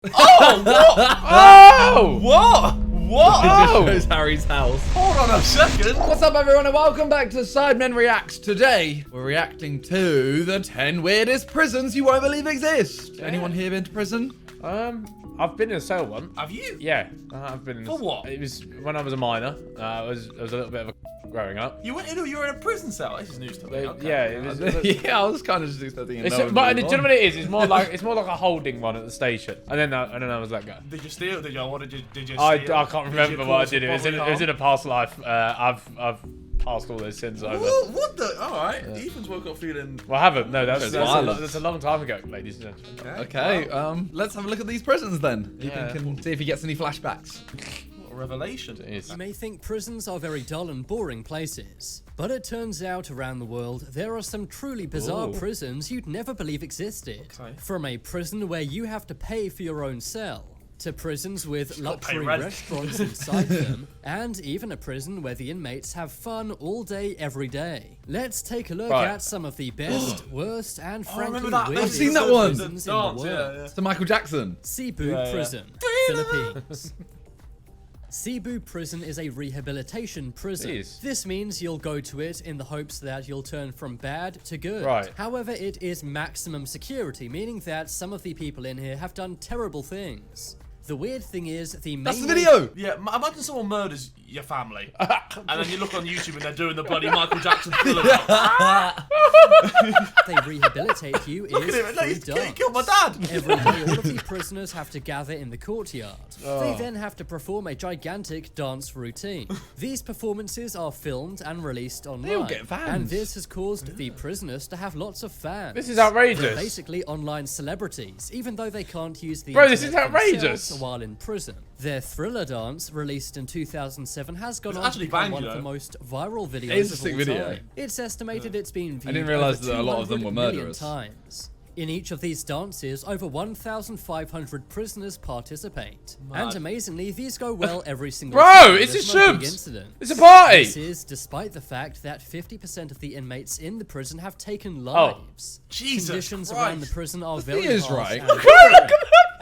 Oh, what? Oh! What? What? It just Oh. shows Harry's house. Hold on a second. What's up, everyone, and welcome back to Sidemen Reacts. Today, we're reacting to the 10 weirdest prisons you won't believe exist. Yeah. Anyone here been to prison? I've been in a cell once. Have you? Yeah, I've been in. For what? It was when I was a minor. I was a little bit of a growing up. You were in a prison cell. This is news to me. Okay. Yeah, it was. Yeah, I was kind of just expecting it. But do you know what it is? It's more like a holding one at the station, and then I was let go. Did you steal? Did you? What did you? Did you? I Steal? can't remember what I did. It was It in a past life. I've passed all those sins over. What the? All right. Ethan's woke up feeling. Well, I haven't. No, that's violence. a long time ago, ladies and gentlemen. Okay, let's have a look at these prisons then. Yeah. Ethan can see if he gets any flashbacks. What a revelation. Jeez. You may think prisons are very dull and boring places, but it turns out around the world there are some truly bizarre Ooh. prisons you'd never believe existed. Okay. From a prison where you have to pay for your own cell, to prisons with gotta pay luxury rent. restaurants inside them, and even a prison where the inmates have fun all day, every day. Let's take a look Right. at some of the best, worst, and I frankly remember that. weirdest I've seen that one. prisons in the Dance, world. yeah. To Michael Jackson. Cebu Yeah. Prison, Philippines. Cebu Prison is a rehabilitation prison. Jeez. This means you'll go to it in the hopes that you'll turn from bad to good. Right. However, it is maximum security, meaning that some of the people in here have done terrible things. The weird thing is, the main That's the video. Yeah, imagine someone murders your family, and then you look on YouTube and they're doing the bloody Michael Jackson thriller. they rehabilitate you Look at is him, no, he through dance. killed my dad. Every day, all of the prisoners have to gather in the courtyard. Oh. They then have to perform a gigantic dance routine. These performances are filmed and released online. all get fans. And this has caused the prisoners to have lots of fans. This is They're outrageous. basically online celebrities, even though they can't use the Bro, this internet is outrageous. themselves while in prison. Their Thriller dance, released in 2007, has gone It's on to actually become banged, one you of the know. most viral videos It's a of sick all video. time. It's estimated it's been viewed didn't realise over that a lot of them were 200 million murderers. times. In each of these dances, over 1,500 prisoners participate. Mad. And amazingly, these go well every single Bro, time. it's There's a no big shoobs. incident. It's a party. This is despite the fact that 50% of the inmates in the prison have taken Oh. lives. Jesus Conditions Christ. around the prison are very thing is, harsh right? and Look different.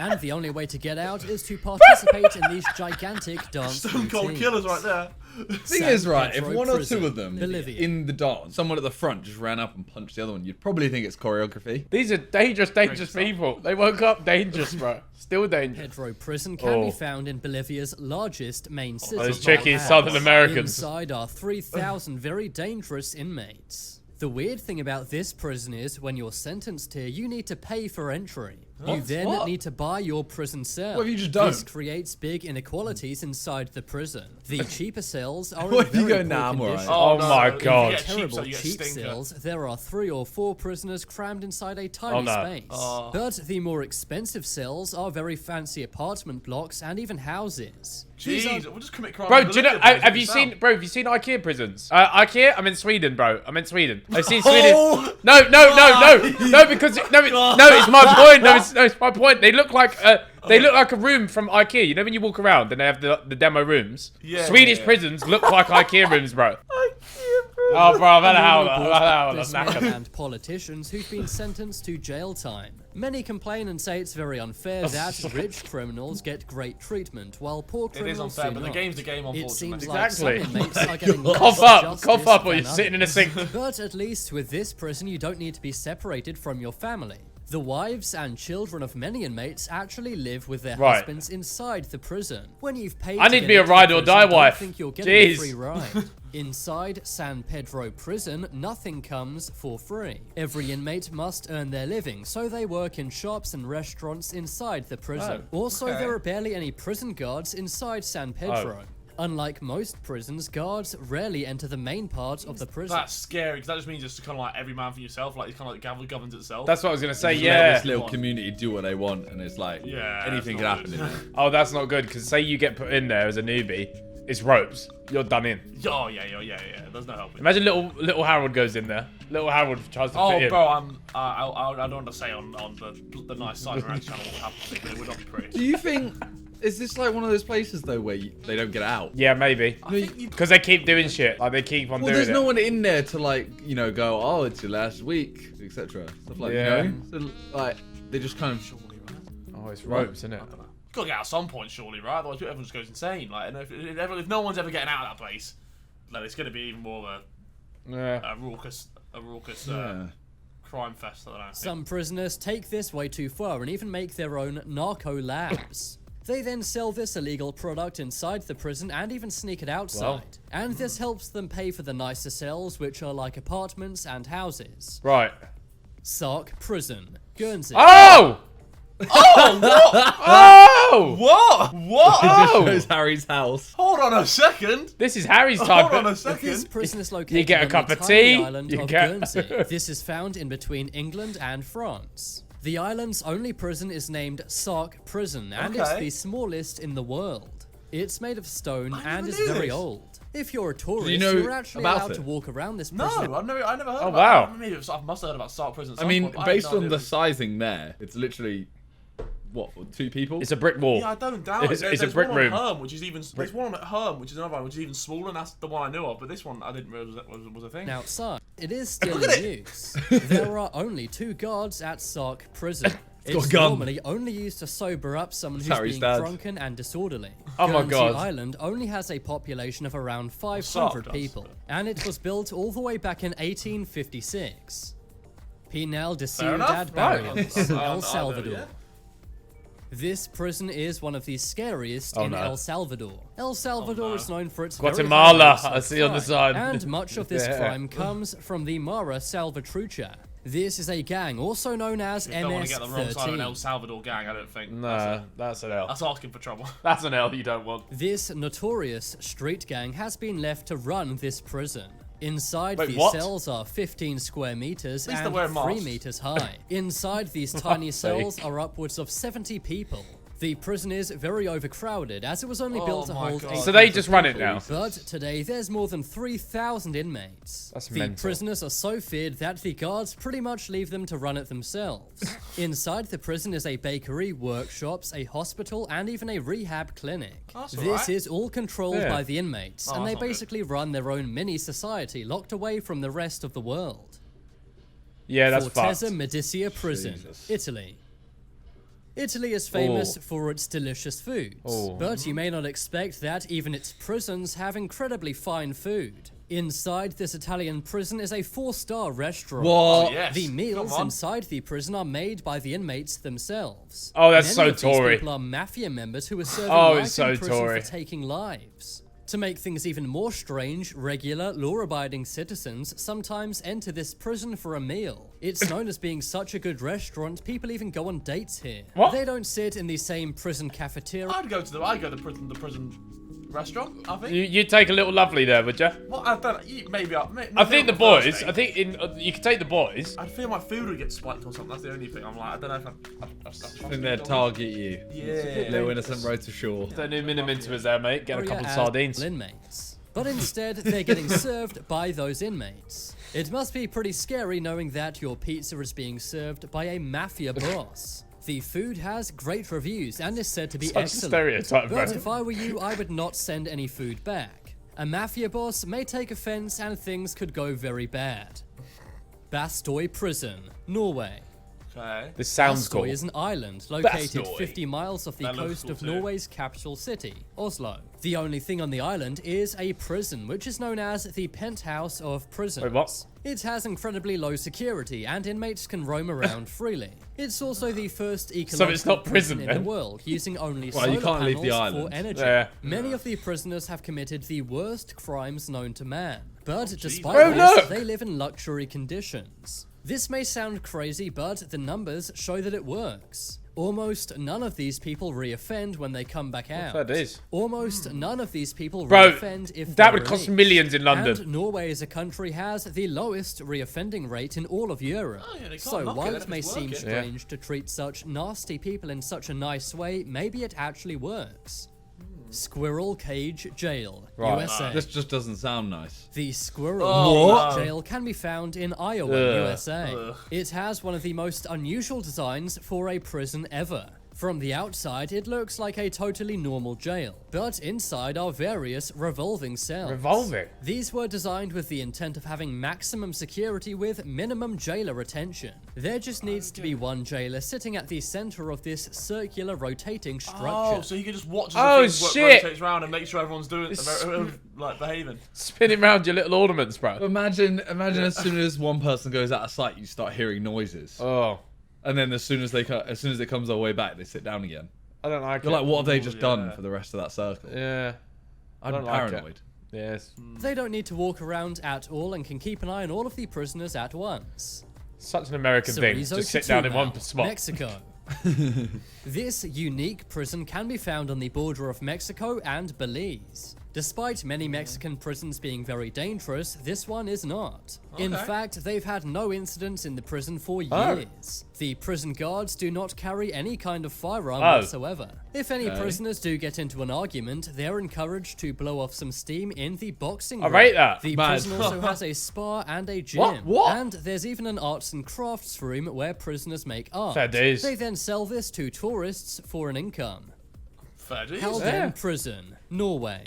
And the only way to get out is to participate in these gigantic dance Stone cold routines. killers right there. Thing San is, right, if Pedro one or Prison, two of them Bolivia. in the dance, someone at the front just ran up and punched the other one, you'd probably think it's choreography. These are dangerous people. They woke up dangerous, bro. Still dangerous. Pedro Prison can be Oh. found in Bolivia's largest main city. Those tricky Bogotá. Southern Americans. Inside are 3,000 very dangerous inmates. The weird thing about this prison is, when you're sentenced here, you need to pay for entry. You then What? need to buy your prison cell. What if you just This don't? creates big inequalities inside the prison. The cheaper cells are What in if you very go, poor "Nah, I'm alright"? condition. Oh my if you God. get cheap Terrible cell, you get cheap stinker. cells, there are 3 or 4 prisoners crammed inside a tiny no. space. Oh. But the more expensive cells are very fancy apartment blocks and even houses. These are- Jeez, we'll just commit crime. Bro, in do you know? Bolivia, boys, Have you it's seen? down. Bro, have you seen IKEA prisons? IKEA? I'm in Sweden, bro. I'm in Sweden. I've seen Sweden. Oh! No, because it's my point. No, it's my point. They look like a room from IKEA. You know when you walk around and they have the demo rooms. Yeah, Swedish yeah. prisons look like IKEA rooms, bro. Oh, bro, I've had a howler. I've had a howler. businessmen and politicians who've been sentenced to jail time. Many complain and say it's very unfair that rich criminals get great treatment while poor It is criminals unfair, do but the not. game's the game, It unfortunately. seems Exactly. like some inmates are getting Cough less up, cough justice up, or you're than sitting in a others. sink. But at least with this prison, you don't need to be separated from your family. The wives and children of many inmates actually live with their Right. husbands inside the prison. When you've paid, I to need get to be a into the ride or prison, die don't wife. think you're getting a Jeez. free ride. Inside San Pedro Prison, nothing comes for free. Every inmate must earn their living, so they work in shops and restaurants inside the prison. Also, okay. there are barely any prison guards inside San Pedro. Unlike most prisons, guards rarely enter the main part of the prison. That's scary, because that just means it's kind of like every man for yourself. Like, it's kind of like the governs itself. That's what I was gonna say. Just let Yeah. this little community do what they want, and it's like, Yeah, anything can that's happen not in good. there. Oh, that's not good. Because say you get put in there as a newbie, it's ropes. You're done in. Oh, yeah. There's no helping. Imagine little Harold goes in there. Little Harold tries to fit Oh, in. bro, I don't want to say on the nice side of our channel what happens, but it would not be pretty. Do you think, is this like one of those places though where they don't get out? Yeah, maybe. I think you... Because they keep doing shit. Like they keep on Well, doing there's it. no one in there to like, you know, go, oh, it's your last week, etc. Stuff like, Yeah. you know? So, like, they just kind of Oh, it's ropes, isn't it? I don't know. You've got to get out at some point, surely, right? Otherwise, everyone just goes insane. Like, and if no one's ever getting out of that place, then it's going to be even more of a raucous crime fest. I don't know. Some prisoners take this way too far and even make their own narco labs. They then sell this illegal product inside the prison and even sneak it outside. And this helps them pay for the nicer cells, which are like apartments and houses. Right. Sark Prison, Guernsey. Oh! Oh, what? Oh! What? What? It just Oh! shows Harry's house. Hold on a second. This is Harry's type. Hold on a This second. prison is located You get a on cup the of tiny tea, island you of get- Guernsey. This is found in between England and France. The island's only prison is named Sark Prison, and it's Okay. the smallest in the world. It's made of stone I and never is knew very this. old. If you're a tourist, you know you're actually about allowed it? to walk around this No, prison. I never heard Oh, about wow. it. Maybe I must have heard about Sark Prison. At I some mean, point, but I based had no on idea the it was- sizing there, it's literally, what, 2 people? It's a brick wall. Yeah, I don't doubt it. It's a There's brick one room. on Herm, which is even. There's one at Herm, which is another one, which is even smaller, and that's the one I knew of. But this one, I didn't realize was a thing. Outside, it is still Look at in it. use. There are only 2 guards at Sark Prison. got a It's gun. normally only used to sober up someone who's Harry's being dad. drunken and disorderly. Oh my Guernsey God. Island only has a population of around Sark 500 does. people, and it was built all the way back in 1856. Penal de Fair enough. Ciudad Right. Barrios, I El know, Salvador. yeah. This prison is one of the scariest Oh, in no. El Salvador. El Salvador no. is known for its Guatemala, very high rates I of see on the crime, side. and much of this Yeah. crime comes from the Mara Salvatrucha. This is a gang also known as You don't want to get the wrong side of an El MS-13. Salvador gang, I don't think. Nah, that's an L. That's asking for trouble. That's an L you don't want. This notorious street gang has been left to run this prison. Inside, Wait, these what? cells are 15 square meters least they're and wearing 3 masks. meters high. Inside these tiny Fuck's sake. cells are upwards of 70 people. The prison is very overcrowded, as it was only Oh built to my hold God. 800 So they just run it people. now. But today there's more than 3,000 inmates. That's the mental. prisoners are so feared that the guards pretty much leave them to run it themselves. Inside the prison is a bakery, workshops, a hospital, and even a rehab clinic. That's This alright. is all controlled Yeah. by the inmates, and they that's not good. basically run their own mini society locked away from the rest of the world. Yeah, that's Fortezza fucked. Medicea Prison, Jesus. Italy. Italy is famous for its delicious foods, Oh. but you may not expect that even its prisons have incredibly fine food. Inside this Italian prison is a 4-star restaurant. What? Oh, yes. The meals Come on. inside the prison are made by the inmates themselves. Oh, that's Many so of these Tory. people are mafia members who are serving Oh, life it's so in prison Tory. for taking lives. To make things even more strange, regular, law-abiding citizens sometimes enter this prison for a meal. It's known as being such a good restaurant, people even go on dates here. What? They don't sit in the same prison cafeteria. I'd go to the prison restaurant. I think. You'd take a little lovely there, would you? Well, I don't know. Maybe. I think the boys. I think you could take the boys. I feel my food would get spiked or something. That's the only thing. I'm like, I don't know if I And they'd target you. Yeah. Little innocent road to shore. Don't do Miniminter there, mate. Get a couple of as sardines. inmates. But instead, they're getting served by those inmates. It must be pretty scary knowing that your pizza is being served by a mafia boss. The food has great reviews and is said to be Such a excellent. stereotype, But bro. if I were you, I would not send any food back. A mafia boss may take offense and things could go very bad. Bastoy Prison, Norway. Okay. This sounds cool. Bastoy is an island located Bastoy. 50 miles off the That looks coast cool of too. Norway's capital city, Oslo. The only thing on the island is a prison, which is known as the penthouse of prisons. Wait, what? It has incredibly low security, and inmates can roam around freely. It's also the first ecological it's not prison, in then? the world, using only Well, you solar can't leave the panels for island. energy. Yeah. Many of the prisoners have committed the worst crimes known to man. But despite Oh, this, look! they live in luxury conditions. This may sound crazy, but the numbers show that it works. Almost none of these people reoffend when they come back out. That is. Almost none of these people Bro, reoffend if that they're would cost released. millions in London. And Norway as a country has the lowest reoffending rate in all of Europe. Oh, yeah, they can't So knock while it it if may it's seem working. strange to treat such nasty people in such a nice way, maybe it actually works. Squirrel Cage Jail, Right. USA. This just doesn't sound nice. The Squirrel Oh, Cage no. Jail can be found in Iowa, Ugh. USA. Ugh. It has one of the most unusual designs for a prison ever. From the outside, it looks like a totally normal jail, but inside are various revolving cells. Revolving? These were designed with the intent of having maximum security with minimum jailer retention. There just needs to be one jailer sitting at the center of this circular rotating structure. Oh, so you can just watch as the thing rotates around and make sure everyone's doing like behaving. Spinning around your little ornaments, bro. Imagine as soon as one person goes out of sight, you start hearing noises. Oh. And then as soon as it comes all the way back, they sit down again. I don't like it. You're like, what have they just done for the rest of that circle? Yeah. I'm paranoid. Like yes. They don't need to walk around at all and can keep an eye on all of the prisoners at once. Such an American thing. Cerritos Just sit down in one spot. Mexico. This unique prison can be found on the border of Mexico and Belize. Despite many Mexican prisons being very dangerous, this one is not. In fact, they've had no incidents in the prison for years. The prison guards do not carry any kind of firearm whatsoever. If any prisoners do get into an argument, they're encouraged to blow off some steam in the boxing room. I rate that. The prison also has a spa and a gym. What? And there's even an arts and crafts room where prisoners make art. Fair days. They then sell this to tourists for an income. Fair dues. Halden Prison, Norway.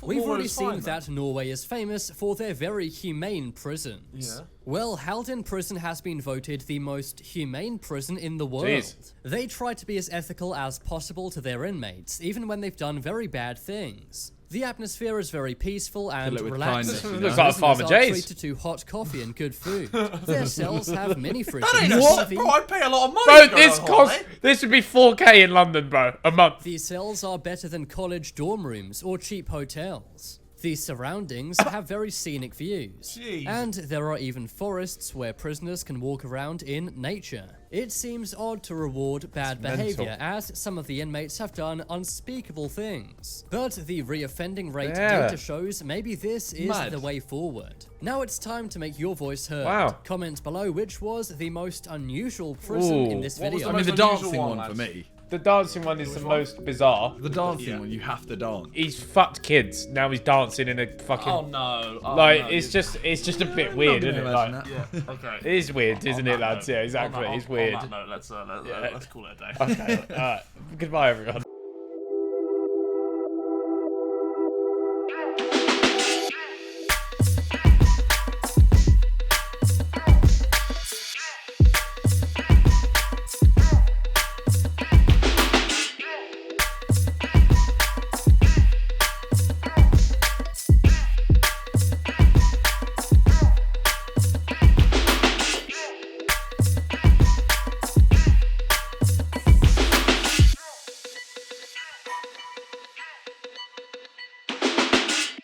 We've already seen that Norway is famous for their very humane prisons. Yeah. Well, Halden Prison has been voted the most humane prison in the world. Jeez. They try to be as ethical as possible to their inmates, even when they've done very bad things. The atmosphere is very peaceful and relaxing. Looks like a Farmer J's. Treated to hot coffee and good food. Their cells have mini fridges. That ain't TV. bro, I'd pay a lot of money. Bro, this would be 4K in London, bro, a month. These cells are better than college dorm rooms or cheap hotels. The surroundings have very scenic views. Jeez. And there are even forests where prisoners can walk around in nature. It seems odd to reward bad behavior, as some of the inmates have done unspeakable things. But the reoffending rate data shows maybe this is the way forward. Now it's time to make your voice heard. Wow. Comment below which was the most unusual prison in this video. I mean, the dancing one for me. The dancing one is the most bizarre. The dancing one, you have to dance. He's fucked kids. Now he's dancing in a fucking. Oh no! Like it's just a bit weird, isn't it? Like, Okay. it is weird, isn't it, lads? Yeah, exactly. It's weird. On that note, let's call it a day. Okay. Alright. Goodbye, everyone.